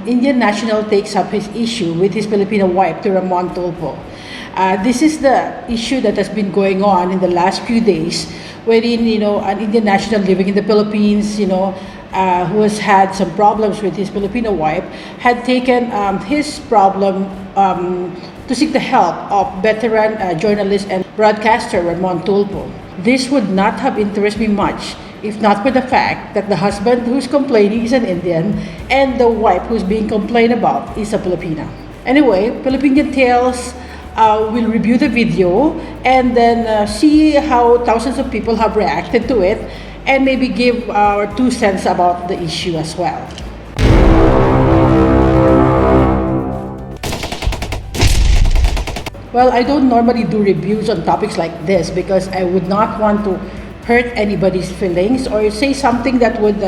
Indian national takes up his issue with his Filipino wife to Raffy Tulfo. This is the issue that has been going on in the last few days, wherein an Indian national living in the Philippines, who has had some problems with his Filipino wife, had taken his problem to seek the help of veteran journalist and broadcaster Raffy Tulfo. This would not have interested me much if not for the fact that the husband who's complaining is an Indian and the wife who's being complained about is a Filipina. Anyway, Filipindian Tales will review the video and then see how thousands of people have reacted to it and maybe give our 2 cents about the issue as well. Well, I don't normally do reviews on topics like this because I would not want to hurt anybody's feelings or say something that would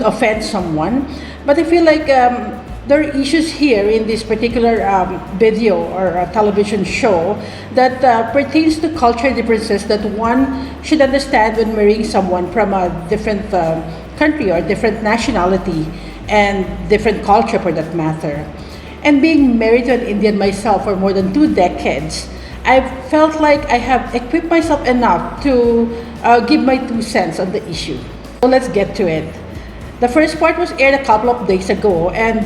offend someone. But I feel like there are issues here in this particular video or television show that pertains to cultural differences that one should understand when marrying someone from a different country or different nationality and different culture for that matter. And being married to an Indian myself for more than 2 decades, I've felt like I have equipped myself enough to give my 2 cents on the issue. So let's get to it. The first part was aired a couple of days ago, and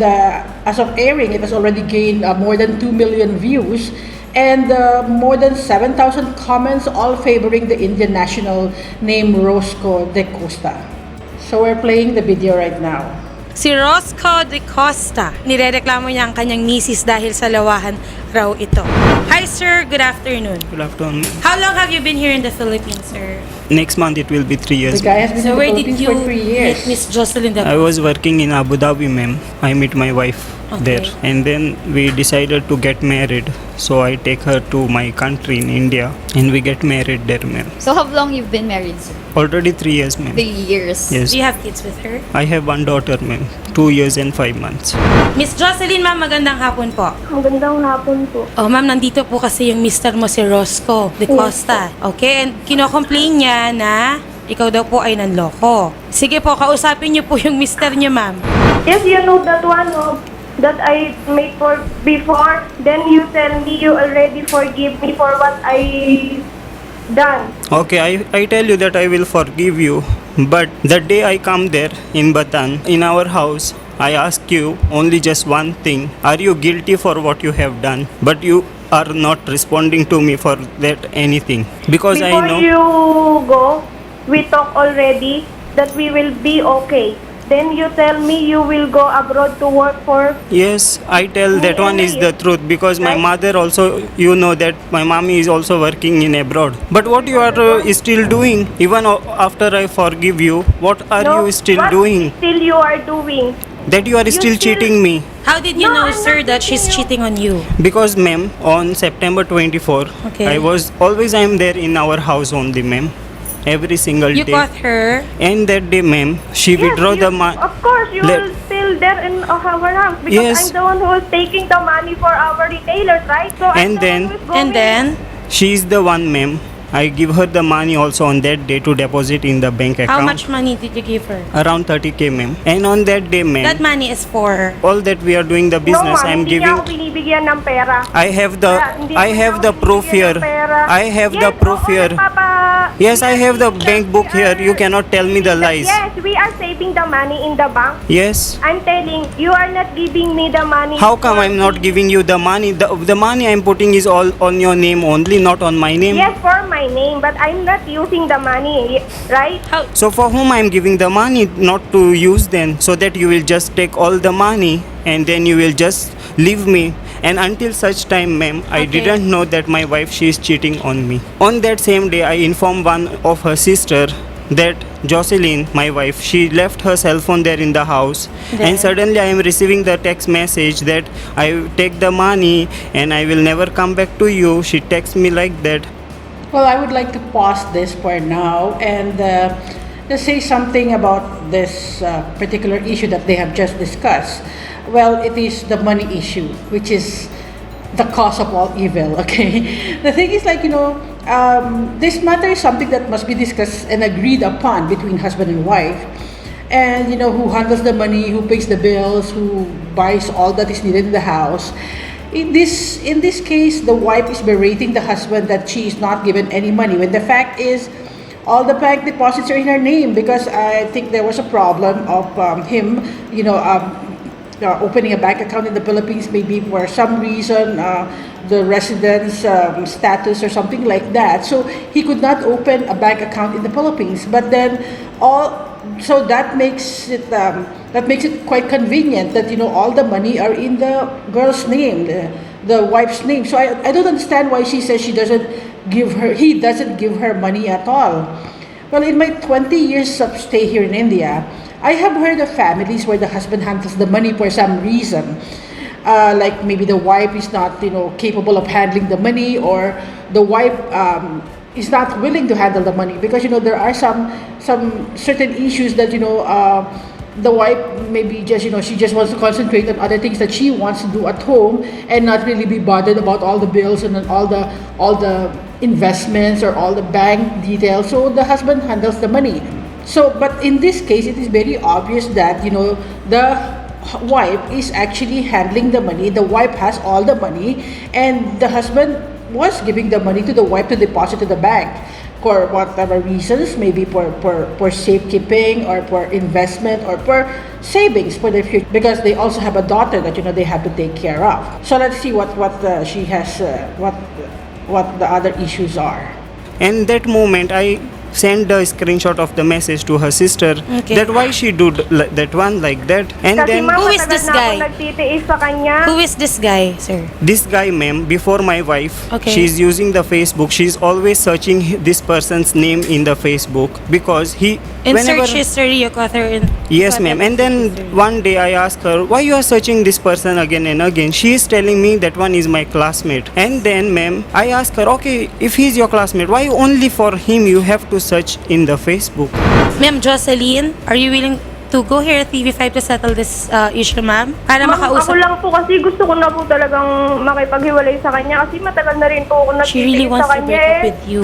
as of airing, it has already gained more than 2 million views and more than 7,000 comments, all favoring the Indian national named Roscoe de Costa. So we're playing the video right now. Si Roscoe de Costa, nirereklamo niya ang kanyang misis dahil sa lawahan raw ito. Hi sir, good afternoon. Good afternoon. How long have you been here in the Philippines, sir? Next month it will be 3 years. The guy has been So in the where did Philippines you for 3 years. meet Miss Jocelyn? I was working in Abu Dhabi, ma'am. I met my wife there, and then we decided to get married. So I take her to my country in India, and we get married there, ma'am. So how long you've been married, sir? Already 3 years, ma'am. 3 years. Yes. Do you have kids with her? I have one daughter, ma'am. 2 years and 5 months. Miss Jocelyn, ma'am, magandang hapon po. Magandang hapon po. Oh, ma'am, nandito po kasi yung mister mo si Roscoe de Costa. Okay, and kino-complain niya na ikaw daw po ay nanloko. Sige po, kausapin niyo po yung mister niyo, ma'am. Yes, you know that one that I made for before. Then you tell me you already forgive me for what I done. Okay, I tell you that I will forgive you. But the day I come there in Batan, in our house, I ask you only just one thing. Are you guilty for what you have done? But you are not responding to me for that anything. Because Before I know... you go, we talk already that we will be okay. Then you tell me you will go abroad to work for... Yes, I tell that one is the truth because my Right. mother also, you know that my mommy is also working in abroad. But what you are still doing, even after I forgive you, what are No, you still what doing? still you are doing? That you are still still- cheating me. How did you No, know, I'm sir, not that she's cheating cheating on you? Because ma'am, on September 24, Okay. I am there in our house only, ma'am. Every single You day. caught her. And that day, ma'am, she withdraw the money. Of course, you will still there in our house because Yes. I'm the one who is taking the money for our retailers, right? So And I'm the then- one who is going. And then, She is the one, ma'am. I give her the money also on that day to deposit in the bank account. how much money did you give her? Around 30k, ma'am. And on that day, ma'am, That money is for... all that we are doing the No, business, ma'am, I'm hindi niya giving. ako binibigyan ng pera. I have the Kaya hindi I mo have niya the ako proof binibigyan here. ng pera. I have the Yes, proof oo, here. Yes, I have the bank book here. You cannot tell me the lies. Yes, we are saving the money in the bank. Yes. I'm telling you are not giving me the money. How come I'm not giving you the money? The money I'm putting is all on your name only, not on my name. Yes, for my name, but I'm not using the money, right? How... So for whom I'm giving the money not to use then, so that you will just take all the money and then you will just leave me. And until such time, ma'am, I Okay. didn't know that my wife, she is cheating on me. On that same day, I informed one of her sister that Jocelyn, my wife, she left her cell phone there in the house. Then? And suddenly I am receiving the text message that I take the money and I will never come back to you. She texts me like that. Well, I would like to pause this for now and just say something about this particular issue that they have just discussed. Well, it is the money issue, which is the cause of all evil, okay? The thing is this matter is something that must be discussed and agreed upon between husband and wife. and who handles the money, who pays the bills, who buys all that is needed in the house. In this case, the wife is berating the husband that she is not given any money, when the fact is all the bank deposits are in her name, because I think there was a problem of him, opening a bank account in the Philippines, maybe for some reason, the residence status or something like that. So he could not open a bank account in the Philippines. But then so that makes it quite convenient that all the money are in the girl's name, the wife's name. So I don't understand why she says he doesn't give her money at all. Well, in my 20 years of stay here in India, I have heard of families where the husband handles the money for some reason. Like maybe the wife is not, capable of handling the money, or the wife is not willing to handle the money, because there are some certain issues that the wife maybe just she just wants to concentrate on other things that she wants to do at home, and not really be bothered about all the bills and then all the investments or all the bank details. So the husband handles the money. So, but in this case, it is very obvious that the wife is actually handling the money. The wife has all the money, and the husband was giving the money to the wife to deposit to the bank for whatever reasons, maybe for safekeeping, or for investment, or for savings for the future, because they also have a daughter that they have to take care of. So let's see what she has, what the other issues are. And that moment I sent the screenshot of the message to her sister, Okay. that why she do that one like that. And Kasi then ma'am, Who is matagal this na guy? ako nagtitiis sa kanya. Who is this guy, sir? this guy, ma'am, before my wife, Okay. she's using the Facebook. She's always searching this person's name in the Facebook, because he In search history, you got her in. Yes, ma'am. And then one day I asked her, why you are searching this person again and again? She is telling me that one is my classmate. And then, ma'am, I asked her, okay, if he's your classmate, why only for him you have to search in the Facebook? Ma'am Jocelyn, are you willing to go here at TV5 to settle this issue, ma'am? Para Ma'am, ako makausap. lang po kasi gusto ko na po talagang makipaghiwalay sa kanya, kasi matagal na rin po ako She really nagtitiis wants to sa kanya. break up with you.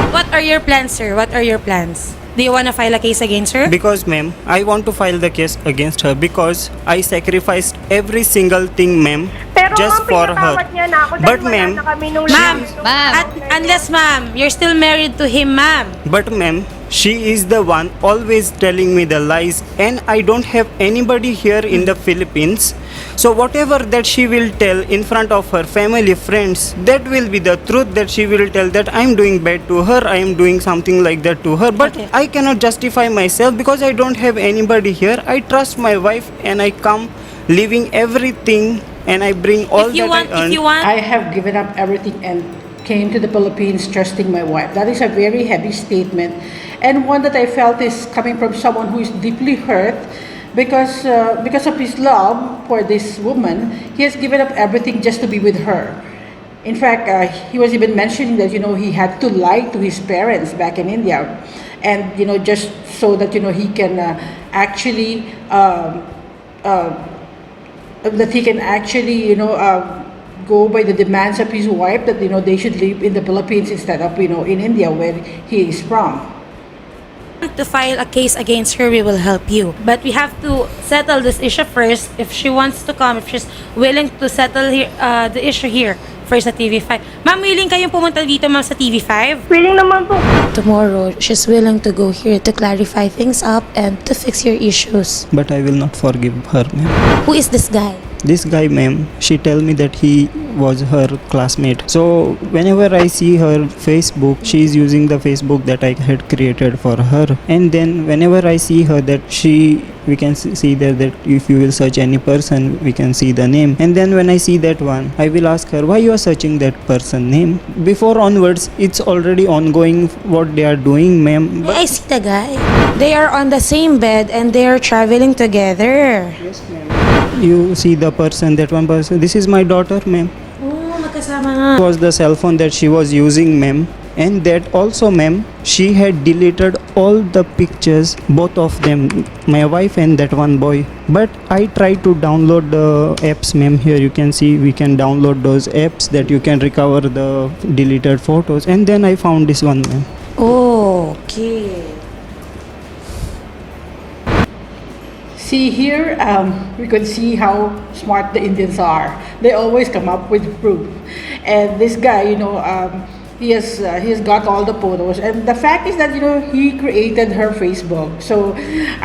What are your plans, sir? What are your plans? Do you want to file a case against her? Because, ma'am, I want to file the case against her because I sacrificed every single thing, ma'am, Pero just ma'am, for her. pinatawad niya na ako dahil But, wala ma'am, na kami nung Ma'am, Ma'am. unless ma'am, you're still married to him, ma'am. But ma'am, she is the one always telling me the lies, and I don't have anybody here in the Philippines. So whatever that she will tell in front of her family, friends, that will be the truth that she will tell, that I'm doing bad to her, I am doing something like that to her. But Okay. I cannot justify myself because I don't have anybody here. I trust my wife and I come leaving everything and I bring all If you that want, I earned. if you want, I have given up everything and came to the Philippines trusting my wife. That is a very heavy statement, and one that I felt is coming from someone who is deeply hurt because of his love for this woman. He has given up everything just to be with her. In fact, he was even mentioning that he had to lie to his parents back in India, and just so that he can actually. That he can actually, go by the demands of his wife, that they should live in the Philippines instead of in India where he is from. to file a case against her, we will help you. But we have to settle this issue first. If she wants to come, if she's willing to settle here, the issue here first sa TV5. Ma'am, willing kayong pumunta dito, ma'am, sa TV5? Willing naman po. Tomorrow, she's willing to go here to clarify things up and to fix your issues. But I will not forgive her, ma'am. Who is this guy? This guy, ma'am, she tell me that he was her classmate. So whenever I see her Facebook, she is using the Facebook that I had created for her. And then whenever I see her, that we can see there that if you will search any person, we can see the name. And then when I see that one, I will ask her, why you are searching that person name? Before onwards, it's already ongoing what they are doing, ma'am. But I see the guy. They are on the same bed and they are traveling together. you see the person, that one person, this is my daughter, ma'am. Oh, magkasama nga. Was the cell phone that she was using, ma'am. And that also, ma'am, she had deleted all the pictures, both of them, my wife and that one boy. But I tried to download the apps, ma'am. Here you can see we can download those apps that you can recover the deleted photos. And then I found this one, ma'am. Oh, okay. See here, we could see how smart the Indians are. They always come up with proof. And this guy, he has got all the photos. And the fact is that he created her Facebook. So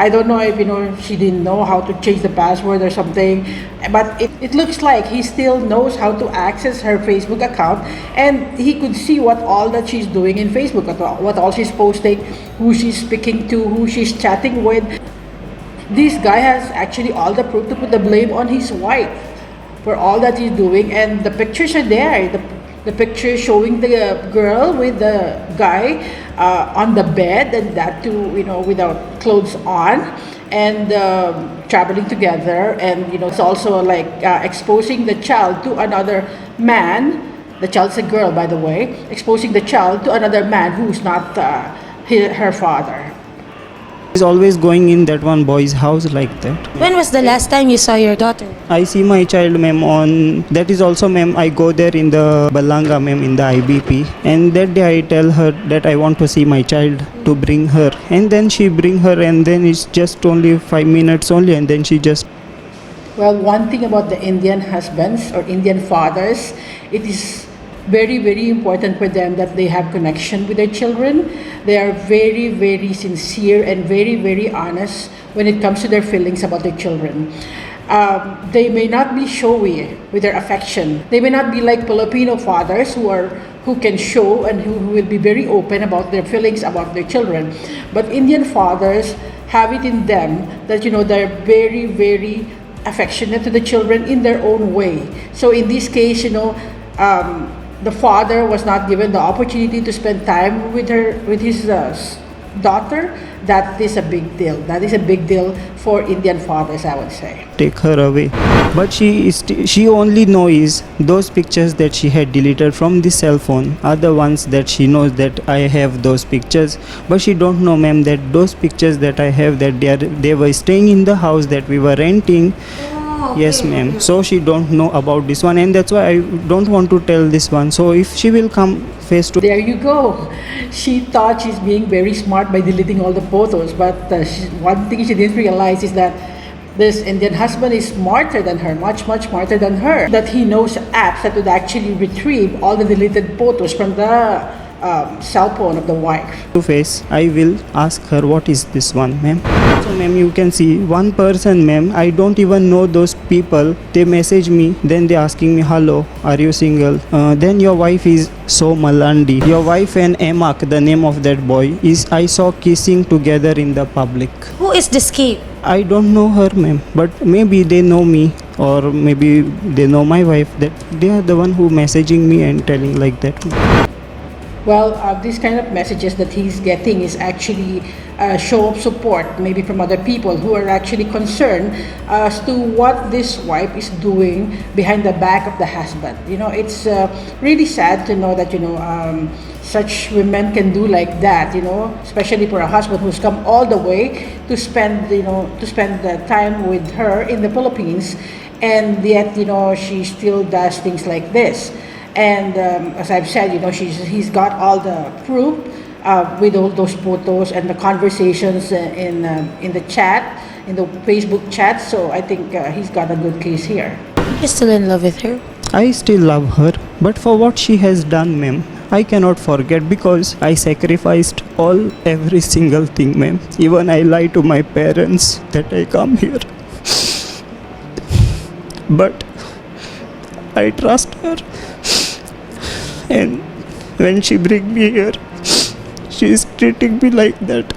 I don't know if she didn't know how to change the password or something. But it looks like he still knows how to access her Facebook account, and he could see what all that she's doing in Facebook, what all she's posting, who she's speaking to, who she's chatting with. This guy has actually all the proof to put the blame on his wife for all that he's doing, and the pictures are there. The picture showing the girl with the guy on the bed, and that too, without clothes on, and traveling together, and it's also like exposing the child to another man. The child's a girl, by the way, exposing the child to another man who's not her father. He's always going in that one boy's house like that. When was the last time you saw your daughter? I see my child, ma'am, on that is also, ma'am, I go there in the Balanga, ma'am, in the IBP, and that day I tell her that I want to see my child, to bring her, and then she bring her, and then it's just only 5 minutes only, and then she just. Well, one thing about the Indian husbands or Indian fathers, it is very, very important for them that they have connection with their children. They are very, very sincere and very, very honest when it comes to their feelings about their children. They may not be showy with their affection. They may not be like Filipino fathers who can show and who will be very open about their feelings about their children. But Indian fathers have it in them that they're very, very affectionate to the children in their own way. So in this case, the father was not given the opportunity to spend time with his daughter. That is a big deal. That is a big deal for Indian fathers, I would say. Take her away, but she only knows those pictures that she had deleted from the cell phone are the ones that she knows that I have those pictures, but she don't know, ma'am, that those pictures that I have, that they were staying in the house that we were renting. Yes, ma'am. So she don't know about this one, and that's why I don't want to tell this one. So if she will come face to. There you go. She thought she's being very smart by deleting all the photos, but one thing she didn't realize is that this Indian husband is smarter than her, much, much smarter than her. That he knows apps that would actually retrieve all the deleted photos from the cell phone of the wife. To face, I will ask her what is this one, ma'am. So, ma'am, you can see one person, ma'am, I don't even know those people. They message me, then they asking me, hello, are you single? Then your wife is so malandi. Your wife and Emak, the name of that boy, is I saw kissing together in the public. Who is this kid? I don't know her, ma'am, but maybe they know me, or maybe they know my wife, that they are the one who messaging me and telling like that. Well, these kind of messages that he's getting is actually a show of support, maybe from other people who are actually concerned as to what this wife is doing behind the back of the husband. It's really sad to know that such women can do like that. Especially for a husband who's come all the way to spend the time with her in the Philippines, and yet she still does things like this. And as I've said, he's got all the proof with all those photos and the conversations in the chat, in the Facebook chat. So I think he's got a good case here. You're still in love with her? I still love her, but for what she has done, ma'am, I cannot forget, because I sacrificed every single thing, ma'am. Even I lied to my parents that I come here. But I trust her. And when she bring me here, she is treating me like that.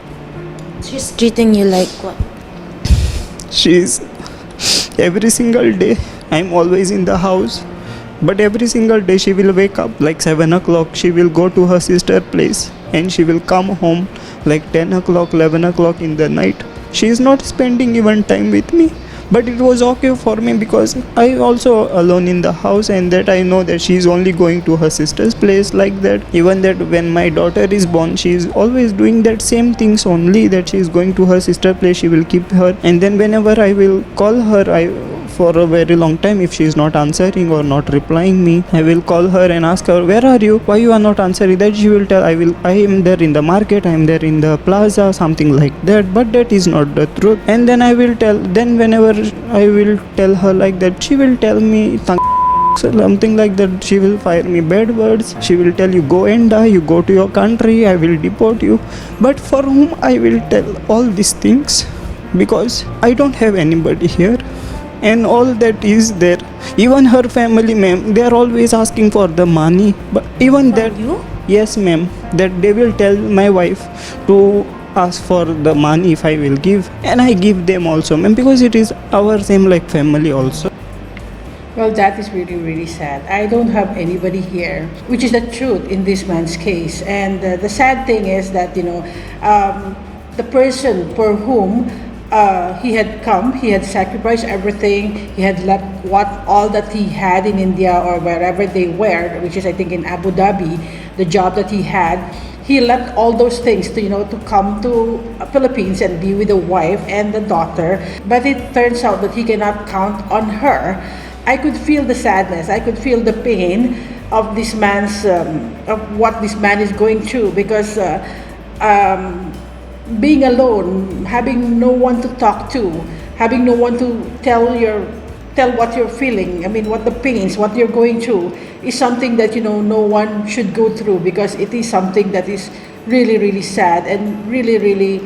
She's treating you like what? She is every single day. I'm always in the house, but every single day she will wake up like 7 o'clock. She will go to her sister's place, and she will come home like 10 o'clock, 11 o'clock in the night. She is not spending even time with me. But it was okay for me, because I also alone in the house, and that I know that she is only going to her sister's place like that. Even that when my daughter is born, she is always doing that same things only, that she is going to her sister's place, she will keep her. And then whenever I will call her for a very long time. If she is not answering or not replying me, I will call her and ask her, where are you? Why you are not answering? That she will tell, I am there in the market, I am there in the plaza, something like that. But that is not the truth. And then I will tell, then whenever I will tell her like that, she will tell me something like that. She will fire me bad words. She will tell you, go and die, you go to your country, I will deport you. But for whom I will tell all these things? Because I don't have anybody here, and all that is there. Even her family, ma'am, they are always asking for the money. But even that, you? yes, ma'am, that they will tell my wife to ask for the money if I will give, and I give them also, ma'am, because it is our same like family also. Well, that is really, really sad. I don't have anybody here, which is the truth in this man's case. And the sad thing is that, the person for whom he had come, he had sacrificed everything, he had left all that he had in India or wherever they were, which is I think in Abu Dhabi, the job that he had. He left all those things to come to Philippines and be with the wife and the daughter. But it turns out that he cannot count on her. I could feel the sadness. I could feel the pain of this man's of what this man is going through, because being alone, having no one to talk to, having no one to tell what you're feeling. I mean, what the pains, what you're going through, is something that no one should go through, because it is something that is really, really sad and really, really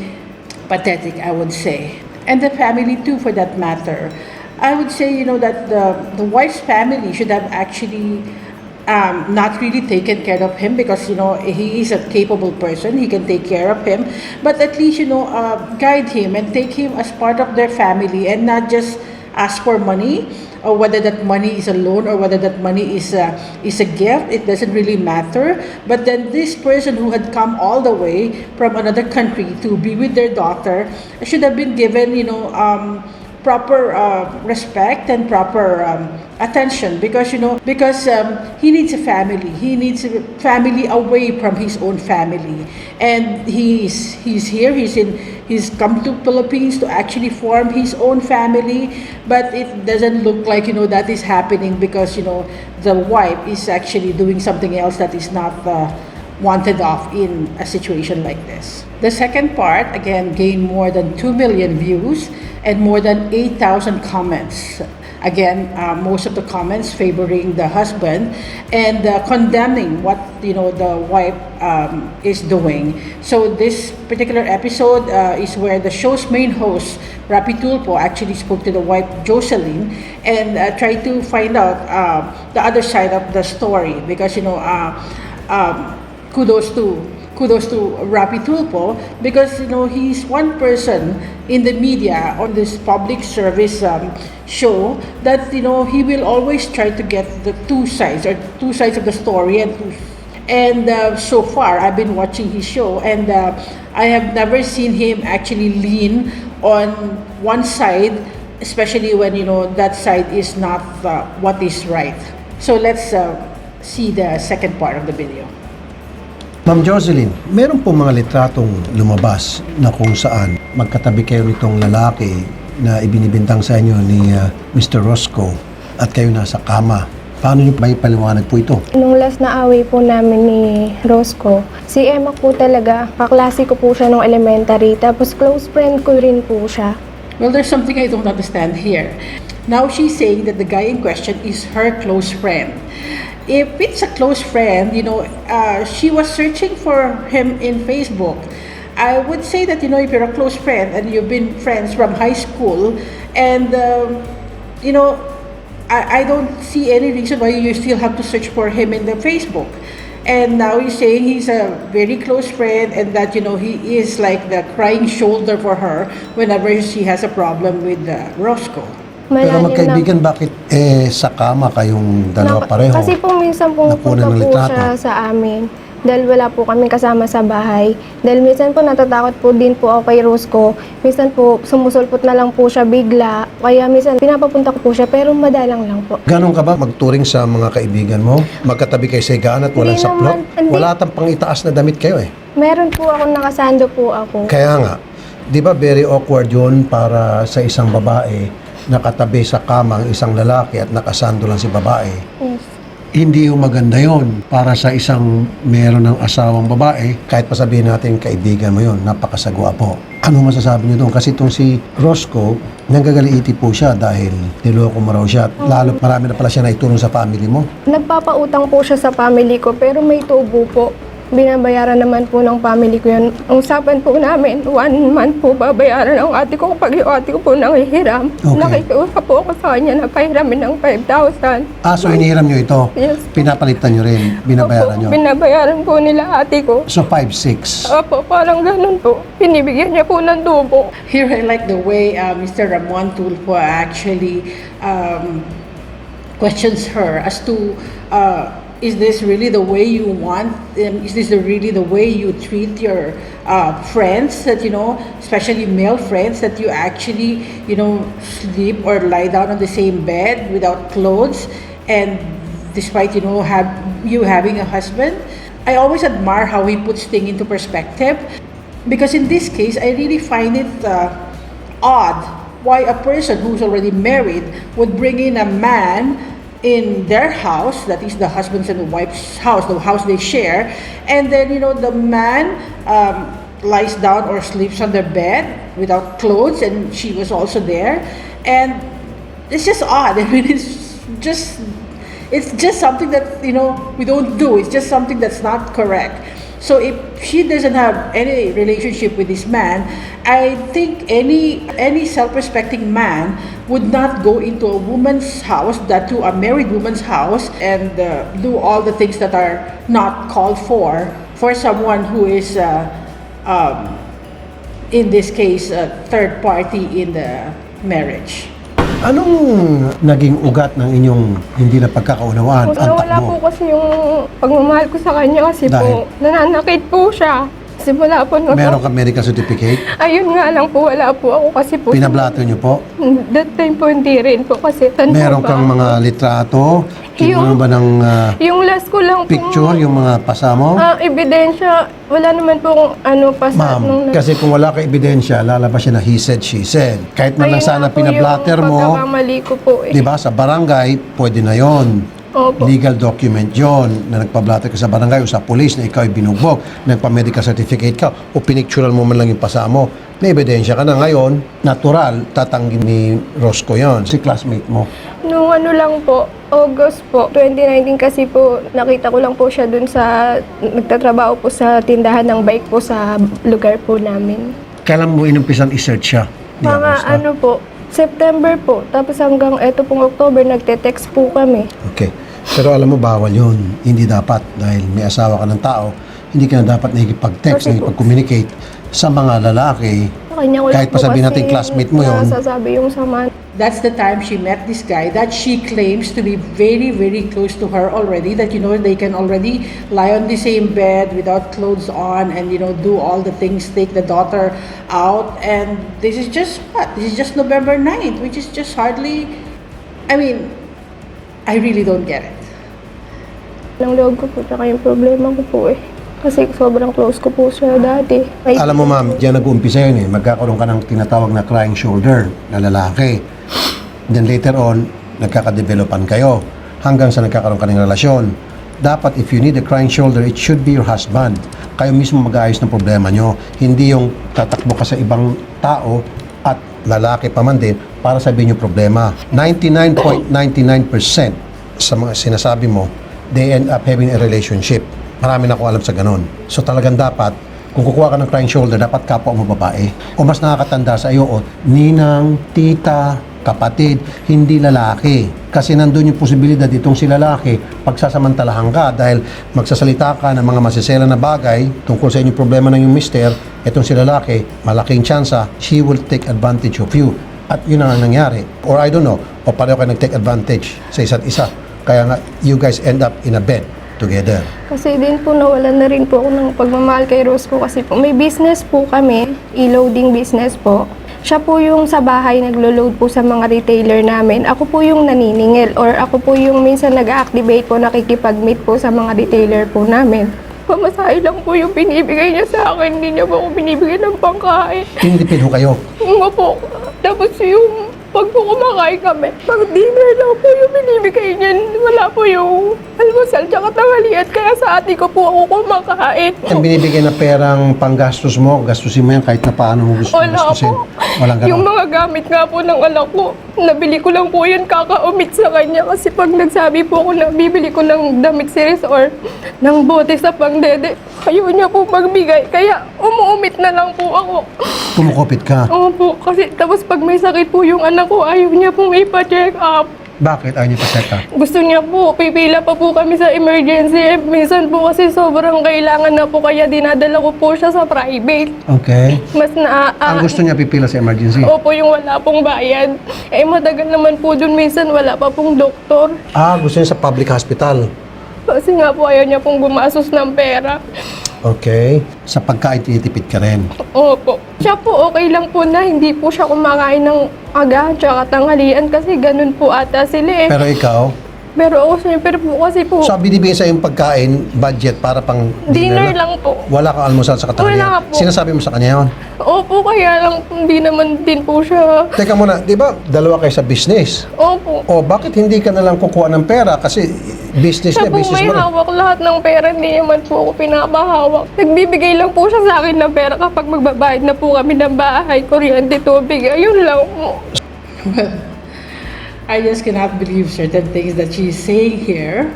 pathetic, I would say, and the family too, for that matter. I would say, that the wife's family should have actually not really taken care of him, because, he is a capable person. He can take care of him. But at least, guide him and take him as part of their family, and not just ask for money, or whether that money is a loan or whether that money is a gift. It doesn't really matter. But then this person who had come all the way from another country to be with their daughter should have been given, proper respect and proper attention, because he needs a family. He needs a family away from his own family, and he's here. He's come to Philippines to actually form his own family, but it doesn't look like that is happening, because the wife is actually doing something else that is not wanted of in a situation like this. The second part, again, gained more than 2 million views and more than 8,000 comments. Again, most of the comments favoring the husband and condemning what the wife is doing. So this particular episode is where the show's main host, Raffy Tulfo, actually spoke to the wife, Jocelyn, and tried to find out the other side of the story, because kudos to Raffy Tulfo, because he's one person in the media on this public service show that he will always try to get the two sides of the story, and so far I've been watching his show, and I have never seen him actually lean on one side, especially when that side is not what is right. So let's see the second part of the video. Ma'am Jocelyn, meron po mga litratong lumabas na kung saan magkatabi kayo nitong lalaki na ibinibintang sa inyo ni Mr. Roscoe at kayo nasa kama. Paano niyo ba ipaliwanag po ito? Nung last na away po namin ni Roscoe, si Emma po talaga, kaklase ko po siya nung elementary, tapos close friend ko rin po siya. Well, there's something I don't understand here. Now she's saying that the guy in question is her close friend. If it's a close friend, she was searching for him in Facebook. I would say that, if you're a close friend and you've been friends from high school, and, I don't see any reason why you still have to search for him in the Facebook. And now he's saying he's a very close friend, and that, he is like the crying shoulder for her whenever she has a problem with Roscoe. Pero magkaibigan, bakit sa kama kayong dalawa pareho? Kasi po minsan pumupunta po siya sa amin. Dahil wala po kami kasama sa bahay. Dahil minsan po natatakot po din po ako kay Roscoe. Minsan po sumusulpot na lang po siya bigla. Kaya minsan pinapapunta ko po siya, pero madalang lang po. Ganon ka ba magturing sa mga kaibigan mo? Magkatabi kayo sa higaan at walang saplot? Wala tang pangitaas na damit kayo eh. Meron po ako, nakasando po ako. Kaya nga, di ba very awkward yun para sa isang babae nakatabi sa kama ang isang lalaki at nakasando lang si babae. Yes. Hindi yung maganda yon para sa isang meron ng asawang babae, kahit pa sabihin natin kaibigan mo yon, napakasagwa po. Ano masasabi niyo doon? Kasi itong si Roscoe, nanggagaliiti po siya dahil niloko mo raw siya. Lalo marami na pala siya naitulong sa family mo. Nagpapautang po siya sa family ko pero may tubo po. Binabayaran naman po ng family ko yun. Ang usapan po namin, 1 month po babayaran ang ate ko kapag yung ate ko po nangihiram. Okay. Nakikiusap po ako sa kanya na pahiramin ng 5,000. So hinihiram niyo ito? Yes. Pinapalitan niyo rin? Binabayaran Opo, niyo? binabayaran po nila ate ko. So 5,600. Opo, parang ganun po. Pinibigyan niya po ng tubo. Here, I like the way Mr. Ramon Tulfo actually questions her as to is this really the way you want? Is this really the way you treat your friends that, especially male friends, that you actually, sleep or lie down on the same bed without clothes, and despite, you having a husband? I always admire how he puts things into perspective, because in this case, I really find it odd why a person who's already married would bring in a man in their house, that is the husband's and the wife's house, the house they share, and then the man lies down or sleeps on their bed without clothes, and she was also there, and it's just odd. I mean, it's just something that we don't do. It's just something that's not correct. So if she doesn't have any relationship with this man, I think any self-respecting man would not go into a woman's house, that to a married woman's house, and do all the things that are not called for someone who is, in this case, a third party in the marriage. Anong naging ugat ng inyong hindi na pagkakaunawaan? Nawala po kasi yung pagmamahal ko sa kanya kasi Dahil? po, nananakit po siya. Simula po Meron ka medical certificate? Ayun nga lang po, wala po ako kasi po. Pinablato niyo po? That time po hindi rin po kasi. Meron kang mga litrato? Kinuha ba ng Yung last ko lang po. picture, yung mga pasa mo? Ebidensya, wala naman po pasa. Ma'am, kasi kung wala ka ebidensya, lalabas siya na he said, she said. Kahit man lang sana pinablatter mo, Pagkakamali ko po di ba, sa barangay, pwede na yon. Opo. Legal document yon na nagpablatter ka sa barangay o sa police na ikaw ay binugbog, nagpa-medical certificate ka o pinictural mo man lang yung pasa mo. May ebidensya ka na ngayon, natural, tatanggin ni Roscoe yon, si classmate mo. Nung lang po, August po, 2019 kasi po, nakita ko lang po siya dun sa, nagtatrabaho po sa tindahan ng bike po sa lugar po namin. Kailan mo inumpisan i-search siya? Di Mga Augusta? po, September po, tapos hanggang eto pong October, nagte-text po kami. Okay. Pero alam mo, bawal yun. Hindi dapat dahil may asawa ka ng tao, hindi ka na dapat nakikipag-text, Kasi po, nakikipag-communicate sa mga lalaki. Kanya ko lang Kahit po pa sabihin kasi natin classmate mo yun. nasasabi yung sama. That's the time she met this guy that she claims to be very, very close to her already, that they can already lie on the same bed without clothes on and do all the things, take the daughter out, and this is just November 9th, which is just hardly, I really don't get it. Ng loob ko po, tsaka yung problema ko po eh. Kasi sobrang close ko po siya dati. Alam mo ma'am, diyan nag-uumpisa yun eh. Magkakaroon ka ng tinatawag na crying shoulder na lalaki. Then later on, nagkakadevelopan kayo hanggang sa nagkakaroon ka ng relasyon. Dapat if you need a crying shoulder, it should be your husband. Kayo mismo mag-aayos ng problema nyo. Hindi yung tatakbo ka sa ibang tao at lalaki pa man din para sabihin yung problema. 99.99% sa mga sinasabi mo, they end up having a relationship. Marami na akong alam sa ganun. So talagang dapat, kung kukuha ka ng crying shoulder, dapat kapwa mo babae. O mas nakakatanda sa iyo, o ninang, tita, kapatid, hindi lalaki. Kasi nandun yung posibilidad itong si lalaki, pagsasamantalahan ka dahil magsasalita ka ng mga masisela na bagay tungkol sa inyong problema ng yung mister, itong si lalaki, malaking tsansa, she will take advantage of you. At yun ang nangyari. Or I don't know, o pareho kayo nag-take advantage sa isa't isa. Kaya nga, you guys end up in a bed together. Kasi din po nawalan na rin po ako ng pagmamahal kay Rose ko kasi po may business po kami, e-loading business po. Siya po yung sa bahay naglo-load po sa mga retailer namin. Ako po yung naniningil or ako po yung minsan nag-activate po, nakikipag-meet po sa mga retailer po namin. Pamasahe lang po yung binibigay niya sa akin, hindi niya po ako binibigyan ng pangkain. Tinitipid ho kayo. Nga po. Tapos yung Pag po kumakain kami, pag dinner lang po yung binibigay niyan, wala po yung almusal tsaka tanghalian. Kaya sa ate ko po ako kumakain. Ang binibigay na perang panggastos mo, gastusin mo yan kahit na paano mo gusto Wala gastusin. po. Walang Yung ganon. mga gamit nga po ng anak ko, nabili ko lang po yun kakaumit sa kanya. Kasi pag nagsabi po ako na bibili ko ng damit series or ng bote sa pangdede, ayaw niya po magbigay. Kaya umuumit na lang po ako. Kumukupit ka. Opo, kasi tapos pag may sakit po yung anak ko, ayaw niya pong ipa-check up. Bakit? Ayaw niyo pa check up? Gusto niya po, pipila pa po kami sa emergency. Minsan po kasi sobrang kailangan na po, kaya dinadala ko po siya sa private. Okay. Mas na... Ang gusto niya pipila sa emergency? Opo, yung wala pong bayad. Eh, matagal naman po dun, minsan wala pa pong doktor. Gusto niya sa public hospital. Kasi nga po, ayaw niya pong gumasos ng pera. Okay. Sa pagkain, tinitipid ka rin. Opo. Siya po, okay lang po na hindi po siya kumakain ng agahan tsaka tanghalian kasi ganun po ata sila eh. Pero ikaw, Pero ako siyempre po kasi po, so binibigay sa yung pagkain, budget para pang dinner lang po. Wala kang almusal sa Wala katanghalian. po. Sinasabi mo sa kanya yun? Opo, kaya lang hindi naman din po siya. Teka muna, di ba dalawa kayo sa business? Opo. O bakit hindi ka na lang kukuha ng pera? Kasi business Siya niya, po business may mo rin. hawak lahat ng pera, hindi naman po ako pinapahawak. Nagbibigay lang po siya sa akin ng pera kapag magbabayad na po kami ng bahay, kuryente, tubig. Ayun lang po. Well, I just cannot believe certain things that she's saying here,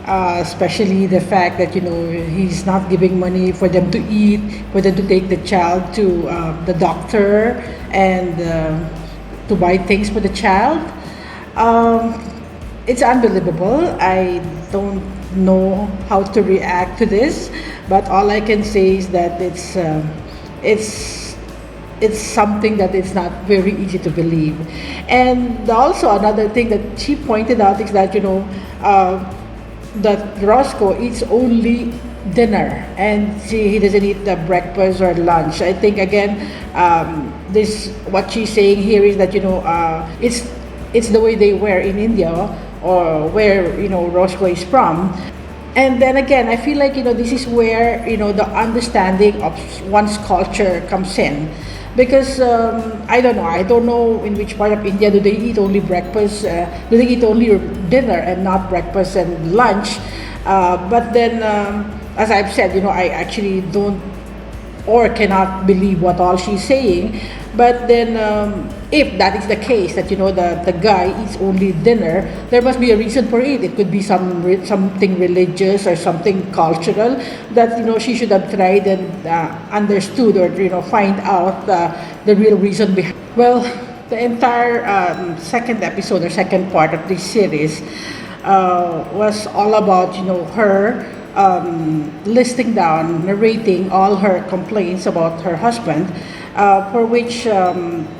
especially the fact that, you know, he's not giving money for them to eat, for them to take the child to the doctor and to buy things for the child. It's unbelievable. I don't know how to react to this, but all I can say is that it's something that is not very easy to believe. And also another thing that she pointed out is that, you know, that Roscoe eats only dinner and he doesn't eat the breakfast or lunch. I think again, this what she's saying here is that, you know, it's the way they wear in India or where, you know, Roscoe is from. And then again, I feel like, you know, this is where, you know, the understanding of one's culture comes in. Because I don't know in which part of India do they eat only breakfast, do they eat only dinner and not breakfast and lunch. But then, as I've said, you know, I actually don't or cannot believe what all she's saying. But then, if that is the case, that, you know, the guy eats only dinner, there must be a reason for it. It could be something religious or something cultural that, you know, she should have tried and understood, or, you know, find out the real reason behind. Well, the entire second episode or second part of this series was all about, you know, her listing down, narrating all her complaints about her husband, for which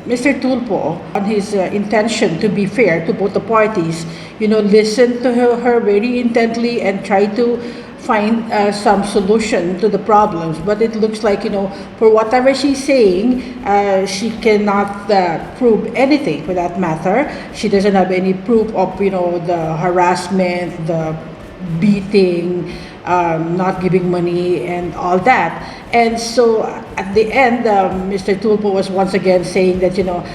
Mr. Tulfo, on his intention to be fair to both the parties, you know, listened to her very intently and tried to find some solution to the problems. But it looks like, you know, for whatever she's saying, she cannot prove anything for that matter. She doesn't have any proof of, you know, the harassment, the beating, not giving money and all that. And so at the end, Mr. Tulfo was once again saying that, you know,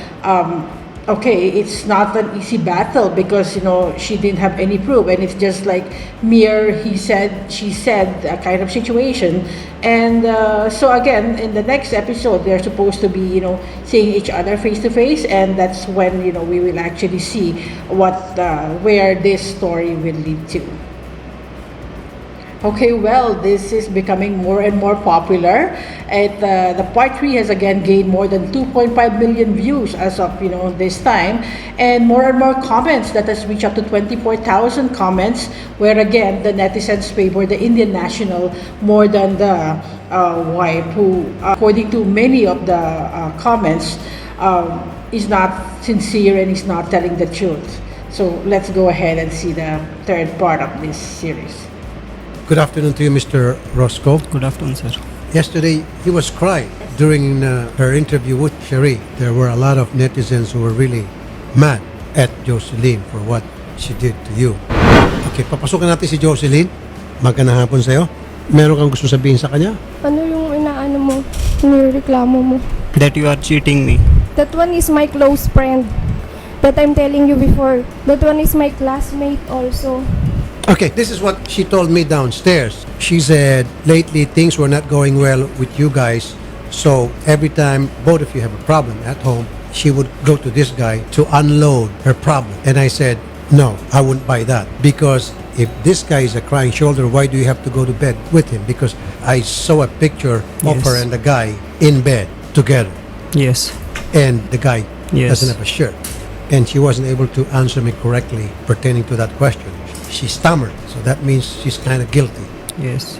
okay, it's not an easy battle because, you know, she didn't have any proof and it's just like mere he said, she said kind of situation. And so again, in the next episode, they're supposed to be, you know, seeing each other face to face, and that's when, you know, we will actually see what where this story will lead to. Okay, well, this is becoming more and more popular. The part 3 has again gained more than 2.5 million views as of, you know, this time, and more comments that has reached up to 24,000 comments, where again the netizens favor the Indian national more than the wife, who, according to many of the comments, is not sincere and is not telling the truth. So let's go ahead and see the third part of this series. Good afternoon to you, Mr. Roscoe. Good afternoon, sir. Yesterday, he was crying during her interview with Sherry. There were a lot of netizens who were really mad at Jocelyn for what she did to you. Okay, papasukin natin si Jocelyn. Magandang hapon sa'yo. Meron kang gusto sabihin sa kanya? Ano yung inaano mo, nireklamo mo? That you are cheating me. That one is my close friend. that I'm telling you before. That one is my classmate also. Okay, this is what she told me downstairs. She said, lately things were not going well with you guys. So every time both of you have a problem at home, she would go to this guy to unload her problem. And I said, no, I wouldn't buy that. Because if this guy is a crying shoulder, why do you have to go to bed with him? Because I saw a picture of Yes. her and the guy in bed together. Yes. And the guy Yes. doesn't have a shirt. And she wasn't able to answer me correctly pertaining to that question. She stammered, so that means she's kind of guilty. Yes.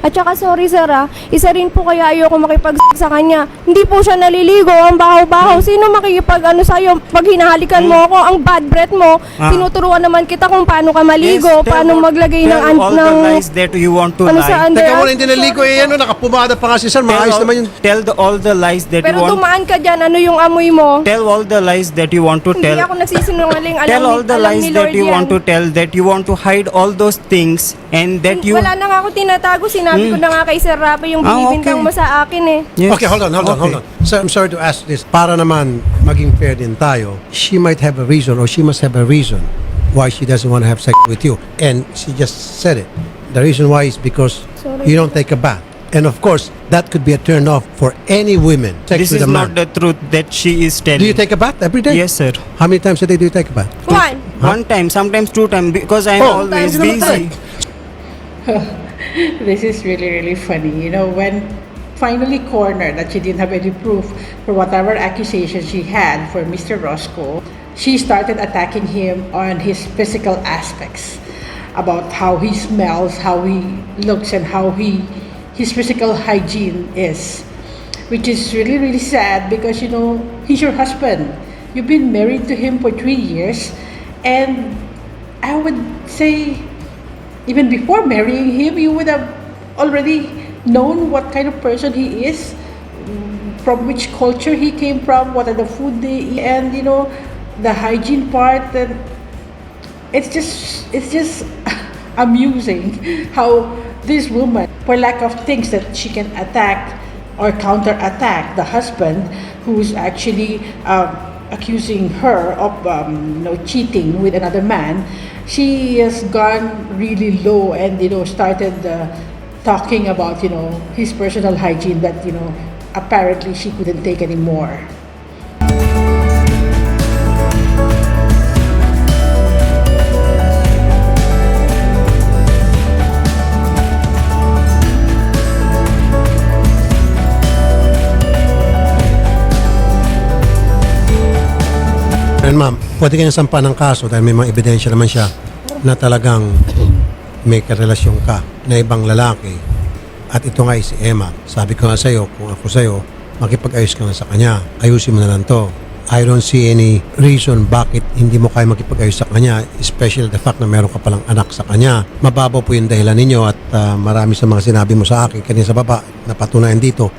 At saka sorry sir isa rin po kaya ayoko makipag sa kanya. Hindi po siya naliligo, ang baho-baho. Sino makikipag sa'yo? Pag hinahalikan mo ako, ang bad breath mo, tinuturuan naman kita kung paano ka maligo, paano maglagay ng all the lies that you want to lie. sa under. Teka muna, hindi naligo nakapumada pa nga si sir. Maayos naman yun. Tell all the lies that Pero you want. dumaan ka dyan, ano yung amoy mo? Tell all the lies that you want to Hindi tell. ako nagsisinungaling. Tell all the lies that you want to tell, that you want to hide all those things, and that you. Wala na nga ako tinatago. Sinabi ko na nga kay Sir Raffy yung binibintang okay. mo sa akin eh. Yes. Okay, hold on. Sir, I'm sorry to ask this. Para naman maging fair din tayo, she might have a reason or she must have a reason why she doesn't want to have sex with you. And she just said it. The reason why is because you don't take a bath. And of course, that could be a turn off for any women. Sex This with is a man. not the truth that she is telling. Do you take a bath every day? Yes, sir. How many times a day do you take a bath? One time, sometimes 2 times, because I am Oh, always times busy. This is really, really funny. You know, when finally cornered that she didn't have any proof for whatever accusation she had for Mr. Roscoe, she started attacking him on his physical aspects, about how he smells, how he looks, and how his physical hygiene is, which is really, really sad because, you know, he's your husband. You've been married to him for 3 years, and I would say even before marrying him, you would have already known what kind of person he is, from which culture he came from, what are the food they eat, and, you know, the hygiene part. And it's just amusing how this woman, for lack of things that she can attack or counterattack the husband, who's actually accusing her of cheating with another man, she has gone really low and started talking about his personal hygiene, that apparently she couldn't take anymore. And ma'am, pwede kayong sampa ng kaso dahil may mga ebidensya naman siya na talagang may karelasyon ka na ibang lalaki. At ito nga si Emma. Sabi ko nga sa'yo, kung ako sa'yo, makipag-ayos ka nga sa kanya. Ayusin mo na lang to. I don't see any reason bakit hindi mo kaya makipag-ayos sa kanya, especially the fact na meron ka palang anak sa kanya. Mababaw po yung dahilan ninyo at marami sa mga sinabi mo sa akin kanina sa baba na patunayan dito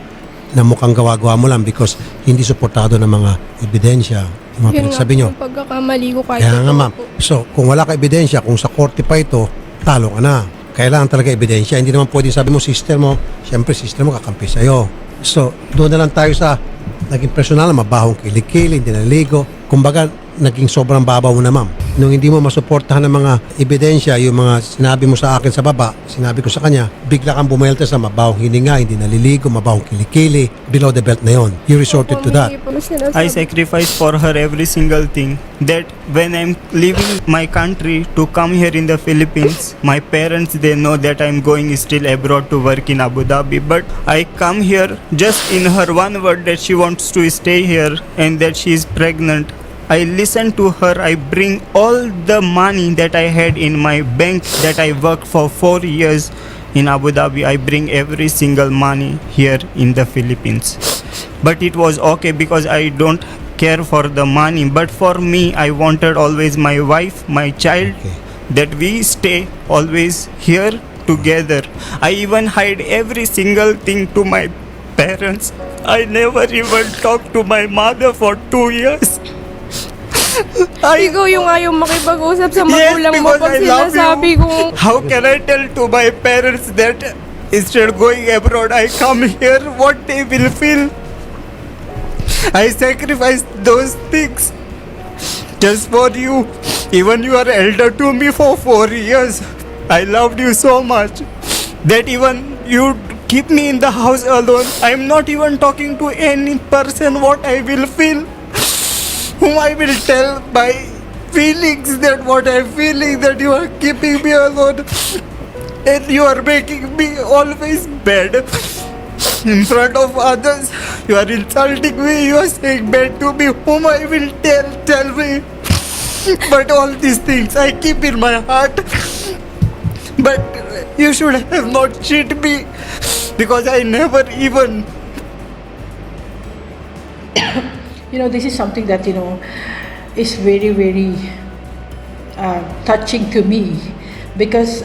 na mukhang gawa-gawa mo lang because hindi suportado ng mga ebidensya yung mga pinagsabi nyo. Pagkakamali ko kahit Kaya nga ma'am, so kung wala ka ebidensya, kung sa korte pa ito, talo ka na. Kailangan talaga ebidensya. Hindi naman pwede sabi mo, sister mo, syempre sister mo kakampi sa'yo. So doon na lang tayo sa naging personal, mabahong kilikili, hindi naligo. Kumbaga, naging sobrang babaw na ma'am. Nung hindi mo masuportahan ng mga ebidensya, yung mga sinabi mo sa akin sa baba, sinabi ko sa kanya, bigla kang bumelta sa mabahong hininga, hindi naliligo, mabahong kilikili, below the belt na yon. You resorted to that. I sacrifice for her every single thing. That when I'm leaving my country to come here in the Philippines, my parents, they know that I'm going still abroad to work in Abu Dhabi. But I come here just in her one word that she wants to stay here and that she is pregnant. I listen to her. I bring all the money that I had in my bank that I worked for 4 years in Abu Dhabi. I bring every single money here in the Philippines. But it was okay because I don't care for the money. But for me, I wanted always my wife, my child, that we stay always here together. I even hide every single thing to my parents. I never even talked to my mother for 2 years. Ikaw yung ayaw makipag-usap sa magulang mo because pag I love sinasabi you. kong How can I tell to my parents that instead of going abroad, I come here, what they will feel? I sacrificed those things just for you. Even you are elder to me for 4 years. I loved you so much that even you keep me in the house alone. I'm not even talking to any person what I will feel. Whom I will tell my feelings that what I'm feeling, that you are keeping me alone and you are making me always bad in front of others. You are insulting me, you are saying bad to me. Whom I will tell me. But all these things I keep in my heart. But you should have not cheated me because I never even. This is something that, is very, very touching to me because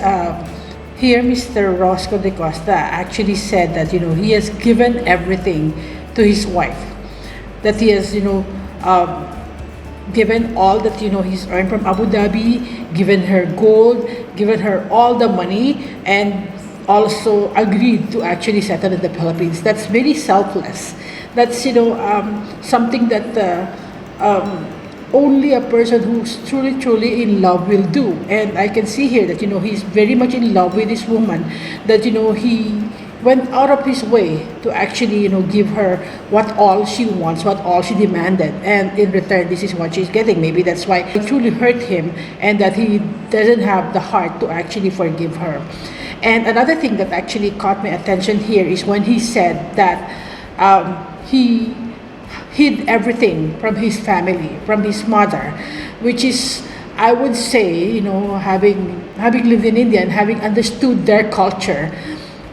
here Mr. Roscoe de Costa actually said that, he has given everything to his wife. That he has, given all that, he's earned from Abu Dhabi, given her gold, given her all the money, and also agreed to actually settle in the Philippines. That's very selfless. That's something that only a person who's truly in love will do. And I can see here that he's very much in love with this woman. That he went out of his way to actually give her what all she wants, what all she demanded, and in return this is what she's getting. Maybe that's why it truly hurt him, and that he doesn't have the heart to actually forgive her. And another thing that actually caught my attention here is when he said that he hid everything from his family, from his mother, which is, I would say, having lived in India and having understood their culture,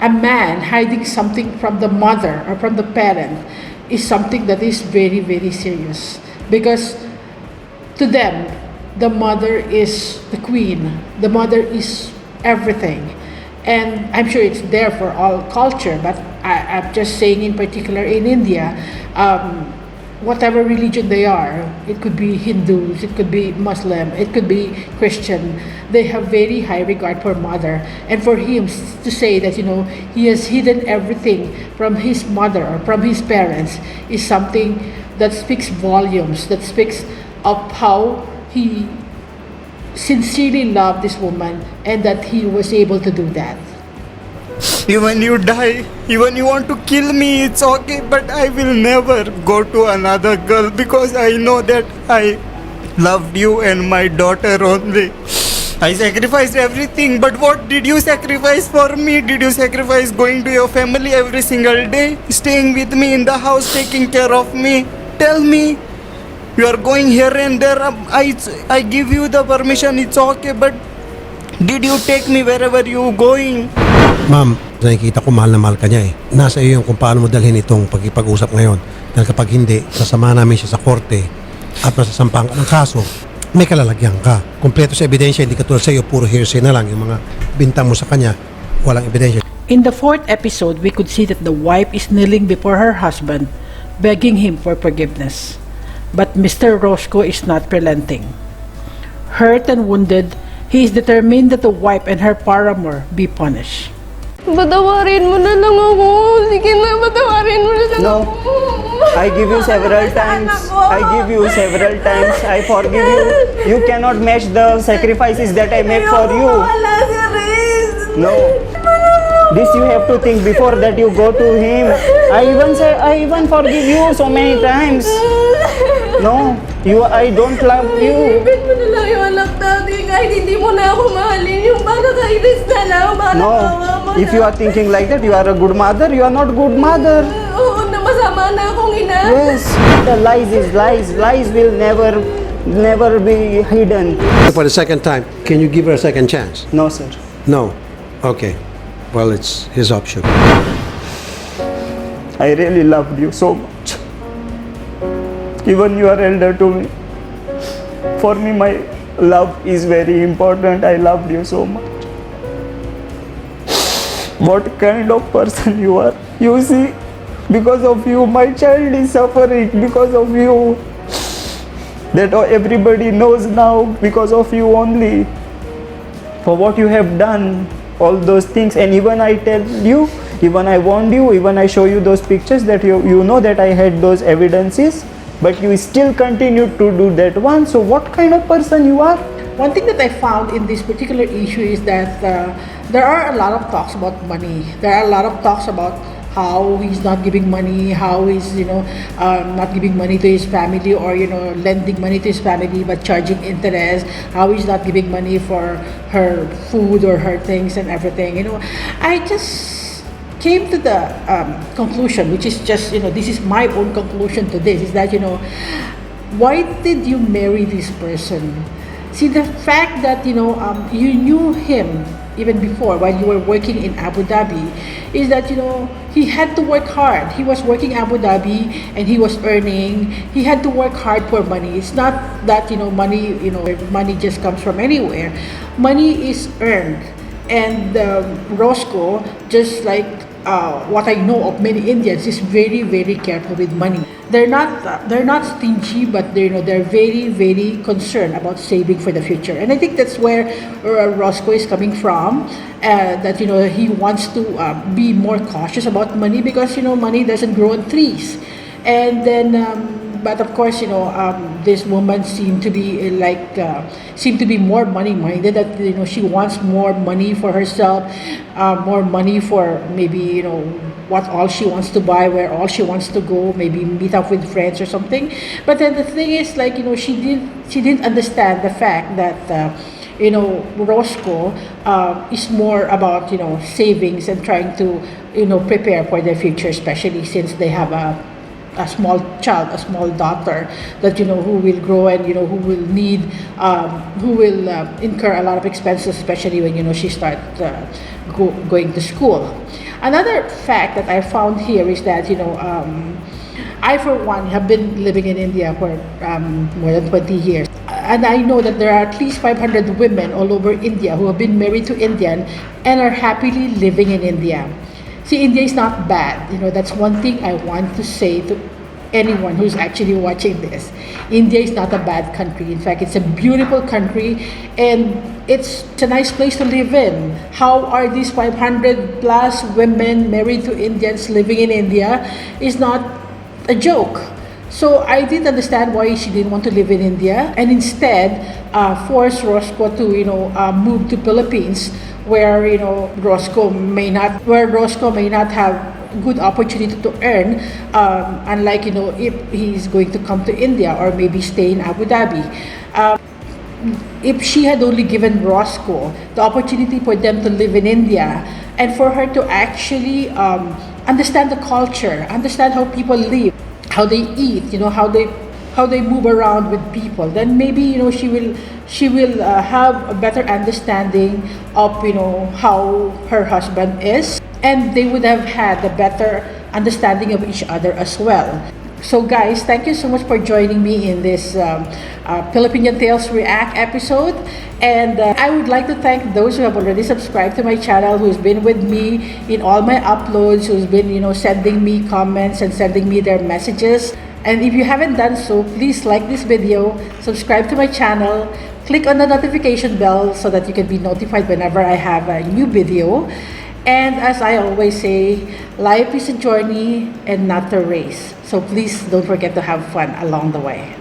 a man hiding something from the mother or from the parent is something that is very, very serious. Because to them, the mother is the queen, the mother is everything. And I'm sure it's there for all culture, but I'm just saying in particular in India, whatever religion they are, it could be Hindus, it could be Muslim, it could be Christian, they have very high regard for mother. And for him to say that, he has hidden everything from his mother or from his parents is something that speaks volumes, that speaks of how he sincerely loved this woman and that he was able to do that. Even you die, even you want to kill me, it's okay, but I will never go to another girl because I know that I loved you and my daughter only. I sacrificed everything, but what did you sacrifice for me? Did you sacrifice going to your family every single day, staying with me in the house, taking care of me? Tell me. You are going here and there. I give you the permission, it's okay, but did you take me wherever you going? Ma'am, nakikita ko mahal na mahal ka niya eh. Nasa iyo yung kung paano mo dalhin itong pag-ipag-usap ngayon. Dahil kapag hindi, sasama namin siya sa korte at masasampahan ka ng kaso, may kalalagyan ka. Kompleto sa ebidensya, hindi katulad sa iyo, puro hearsay na lang. Yung mga bintang mo sa kanya, walang ebidensya. In the fourth episode, we could see that the wife is kneeling before her husband, begging him for forgiveness. But Mr. Roscoe is not relenting. Hurt and wounded, he is determined that the wife and her paramour be punished. Patawarin mo na lang ako. Sige na, patawarin mo na lang No. ako. I give you several times. I give you several times. I forgive you. You cannot match the sacrifices that I make for you. No. This you have to think before that you go to him. I even forgive you so many times. No. I don't love you. Ibig mo na lang yung anak natin kahit hindi mo na ako mahalin. Yung para kainis na lang, para No. If you are thinking like that, you are a good mother. You are not good mother. Oo, na masama na akong ina. Yes. The lies is lies. Lies will never be hidden. For the second time, can you give her a second chance? No, sir. No. Okay. Well, it's his option. I really loved you so much. Even you are elder to me. For me, my love is very important. I loved you so much. What kind of person you are? You see, because of you, my child is suffering. Because of you. That everybody knows now because of you only. For what you have done, all those things. And even I tell you, even I warned you, even I show you those pictures that you know that I had those evidences. But you still continue to do that one. So what kind of person you are? One thing that I found in this particular issue is that there are a lot of talks about money. There are a lot of talks about how he's not giving money, how he's not giving money to his family, or lending money to his family but charging interest. How he's not giving money for her food or her things and everything. I just came to the conclusion, which is just this is my own conclusion to this, is that why did you marry this person? See, the fact that you knew him even before while you were working in Abu Dhabi is that he had to work hard. He was working Abu Dhabi and he was earning. He had to work hard for money. It's not that money just comes from anywhere. Money is earned. And Roscoe, just like what I know of many Indians, is very, very careful with money. They're not stingy, but they're very, very concerned about saving for the future. And I think that's where Roscoe is coming from. That he wants to be more cautious about money because money doesn't grow on trees. And then. But of course, this woman seemed to be more money-minded. That she wants more money for herself, more money for maybe what all she wants to buy, where all she wants to go, maybe meet up with friends or something. But then the thing is, she didn't understand the fact that Roscoe is more about savings and trying to prepare for their future, especially since they have a small child, a small daughter that who will grow and who will need who will incur a lot of expenses, especially when she starts going to school. Another fact that I found here is that I for one have been living in India for more than 20 years, and I know that there are at least 500 women all over India who have been married to Indian and are happily living in India. See, India is not bad. That's one thing I want to say to anyone who's actually watching this. India is not a bad country. In fact, it's a beautiful country and it's a nice place to live in. How are these 500 plus women married to Indians living in India is not a joke. So I didn't understand why she didn't want to live in India and instead forced Roscoe to move to Philippines, where Roscoe may not have good opportunity to earn, unlike if he's going to come to India or maybe stay in Abu Dhabi. If she had only given Roscoe the opportunity for them to live in India and for her to actually understand the culture, understand how people live, how they eat, how they move around with people, then maybe she will have a better understanding of how her husband is, and they would have had a better understanding of each other as well. So guys, thank you so much for joining me in this Filipindian Tales React episode. And I would like to thank those who have already subscribed to my channel, who's been with me in all my uploads, who's been sending me comments and sending me their messages. And if you haven't done so, please like this video, subscribe to my channel, click on the notification bell so that you can be notified whenever I have a new video. And as I always say, life is a journey and not a race. So please don't forget to have fun along the way.